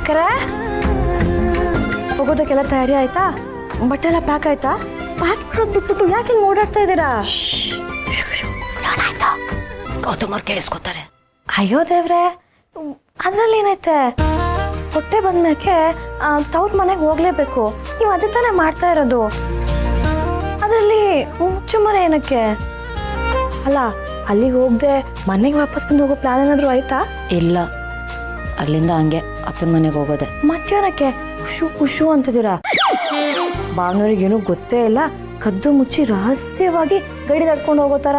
ಅಕ್ಕರೆ ಹೋಗೋದಕ್ಕೆಲ್ಲ ತಯಾರಿ ಆಯ್ತಾ? ಬಟ್ಟೆ ಎಲ್ಲ ಪ್ಯಾಕ್ ಆಯ್ತಾ? ಪ್ಯಾಕ್ ಮಾಡೋದು ಬಿಟ್ಬಿಟ್ಟು ಯಾಕೆ ಹಿಂಗೆ ಓಡಾಡ್ತಾ ಇದ್ದೀರಾ? ಗೌತಮ್ ಅವ್ರು ಕೇಳಿಸ್ಕೊತಾರೆ. ಅಯ್ಯೋ ದೇವ್ರೆ, ಅದ್ರಲ್ಲಿ ಏನೈತೆ? ಹೊಟ್ಟೆ ಬಂದ್ಮೇಲೆ ತವ್ರ ಮನೆಗೆ ಹೋಗ್ಲೇಬೇಕು. ನೀವು ಅದೇ ತಾನೇ ಮಾಡ್ತಾ ಇರೋದು. ಅದರಲ್ಲಿ ಮುಚ್ಚುಮರೆ ಏನಕ್ಕೆ? ಅಲ್ಲ, ಅಲ್ಲಿಗೆ ಹೋಗದೆ ಮನೆಗೆ ವಾಪಸ್ ಬಂದು ಹೋಗೋ ಪ್ಲಾನ್ ಏನಾದರೂ ಆಯ್ತಾ? ಇಲ್ಲ, ಅಲ್ಲಿಂದ ಹಂಗೆ ಅಪ್ಪನ ಮನೆಗೆ ಹೋಗೋದೆ. ಮತ್ತೇನಕ್ಕೆ ಖುಷು ಖುಷು ಅಂತಿದ್ದೀರಾ? ಭಾವನವ್ರಿಗೆ ಏನೂ ಗೊತ್ತೇ ಇಲ್ಲ, ಕದ್ದು ಮುಚ್ಚಿ ರಹಸ್ಯವಾಗಿ ಗಡಿ ತಡ್ಕೊಂಡು ಹೋಗೋ ಥರ.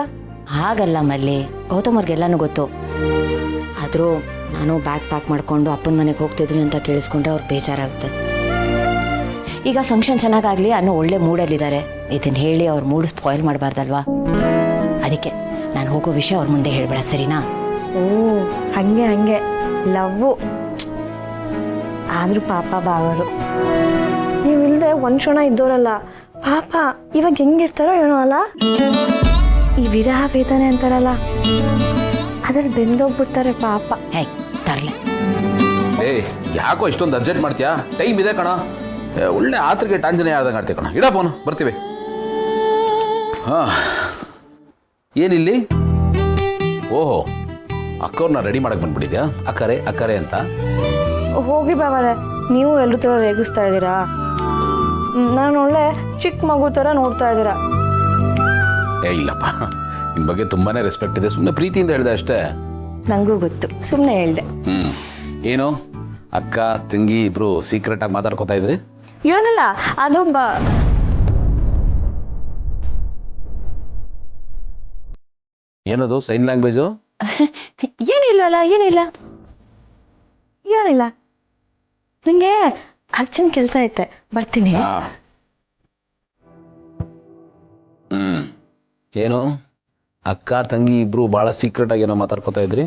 ಹಾಗಲ್ಲ ಮಲ್ಲಿ, ಗೌತಮ್ ಅವ್ರಿಗೆಲ್ಲಾನು ಗೊತ್ತು. ಆದರೂ ನಾನು ಬ್ಯಾಗ್ ಪ್ಯಾಕ್ ಮಾಡ್ಕೊಂಡು ಅಪ್ಪನ ಮನೆಗೆ ಹೋಗ್ತಿದ್ದೀನಿ ಅಂತ ಕೇಳಿಸ್ಕೊಂಡ್ರೆ ಅವ್ರು ಬೇಜಾರಾಗುತ್ತೆ. ಈಗ ಫಂಕ್ಷನ್ ಚೆನ್ನಾಗಾಗಲಿ ಅನ್ನೋ ಒಳ್ಳೆ ಮೂಡಲ್ಲಿದ್ದಾರೆ. ಇದನ್ನು ಹೇಳಿ ಅವ್ರ ಮೂಡ್ ಸ್ಪಾಯ್ಲ್ ಮಾಡಬಾರ್ದಲ್ವಾ? ಅದಕ್ಕೆ ನಾನು ಹೋಗೋ ವಿಷಯ ಅವ್ರ ಮುಂದೆ ಹೇಳ್ಬೇಡ, ಸರಿನಾ? ಓ, ಹಂಗೆ ಲವ್ವು. ಆದರೂ ಪಾಪ ಬಾವರು, ನೀವಿಲ್ಲದೆ ಒಂದು ಕ್ಷಣ ಇದ್ದೋರಲ್ಲ. ಪಾಪ ಇವಾಗ ಹೆಂಗಿರ್ತಾರೋ ಏನೋ ಅಲ್ಲ. ಈ ವಿರಹ ವೇದನೆ ಅಂತಾರಲ್ಲ, ಅದ್ರಲ್ಲಿ ಬೆಂದೋಗ್ಬಿಡ್ತಾರೆ ಪಾಪ. ಹೇ ತರ್ಲೆ. ಯಾಕೋ ಇಷ್ಟೊಂದು ಅರ್ಜೆಂಟ್ ಮಾಡ್ತೀಯಾ? ಟೈಮ್ ಇದೆ ಕಣ. ಒಳ್ಳೆ ಆತ್ರಿಗೆ ಟಾಂಜನೆ ಆದಂಗೆ ಆಡ್ತೀವಿ ಕಣ. ಇಡ ಫೋನ್, ಬರ್ತೀವಿ. ಹಾಂ, ಏನಿಲ್ಲಿ? ಓಹೋ, ಅಕ್ಕವ್ರನ್ನ ರೆಡಿ ಮಾಡಕ್ಕೆ ಬಂದ್ಬಿಟ್ಟಿದ್ಯಾ? ಅಕ್ಕರೆ ಅಂತ. ಹೋಗಿ ಬಾವರೆ, ನೀವು ಎಲ್ಲರೂ ಥರ ರೇಗಿಸ್ತಾ ಇದ್ದೀರಾ. ನಾನು ಒಳ್ಳೆ ಚಿಕ್ಕ ಮಗು ಥರ ನೋಡ್ತಾ ಇದ್ದೀರಾ. ಇಲ್ಲಪ್ಪ, ನಿಮ್ಮ ಬಗ್ಗೆ ತುಂಬಾನೇ ರೆಸ್ಪೆಕ್ಟ್ ಇದೆ. ಸುಮ್ಮನೆ ಪ್ರೀತಿಯಿಂದ ಹೇಳಿದೆ ಅಷ್ಟೇ. ನನಗೂ ಗೊತ್ತು, ಸುಮ್ಮನೆ ಹೇಳ್ದೆ. ಏನು ಅಕ್ಕ ತಂಗಿ ಇಬ್ರು ಸೀಕ್ರೆಟ್ ಆಗಿ ಮಾತಾಡ್ಕೋತಾ ಇದ್ರಿ? ಏನಲ್ಲ, ಅದು ಏನದು ಸೈನ್ ಲ್ಯಾಂಗ್ವೇಜು? ಏನಿಲ್ಲ ನನಗೆ ಅರ್ಜೆಂಟ್ ಕೆಲಸ ಐತೆ, ಬರ್ತೀನಿ. ಏನು ಅಕ್ಕ ತಂಗಿ ಇಬ್ರು ಭಾಳ ಸೀಕ್ರೆಟ್ ಆಗಿ ಏನೋ ಮಾತಾಡ್ಕೋತಾ ಇದ್ರಿ?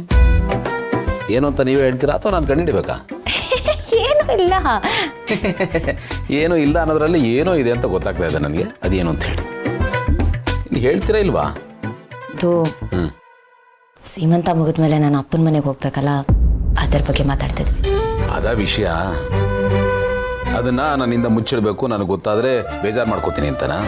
ಏನು ಅಂತ ನೀವೇ ಹೇಳ್ತೀರಾ ಅಥವಾ ನಾನು ಕಂಡಿಡಿಬೇಕಾ? ಏನೂ ಇಲ್ಲ ಅನ್ನೋದ್ರಲ್ಲಿ ಏನೋ ಇದೆ ಅಂತ ಗೊತ್ತಾಗ್ತಾ ಇದೆ ನನಗೆ. ಅದೇನು ಅಂತ ಹೇಳಿ ನೀವು ಹೇಳ್ತೀರಾ ಇಲ್ವಾ? ಅದು ಸೀಮಂತ ಮುಗಿದ್ಮೇಲೆ ನಾನು ಅಪ್ಪನ ಮನೆಗೆ ಹೋಗ್ಬೇಕಲ್ಲ, ಅದರ ಬಗ್ಗೆ ಮಾತಾಡ್ತಿದ್ವಿ. ಅದ ವಿಷಯ. ಅದನ್ನ ನನ್ನಿಂದ ಮುಚ್ಚಿಡ್ಬೇಕು, ನನಗೆ ಗೊತ್ತಾದ್ರೆ ಬೇಜಾರು ಮಾಡ್ಕೋತೀನಿ ಅಂತನಾ?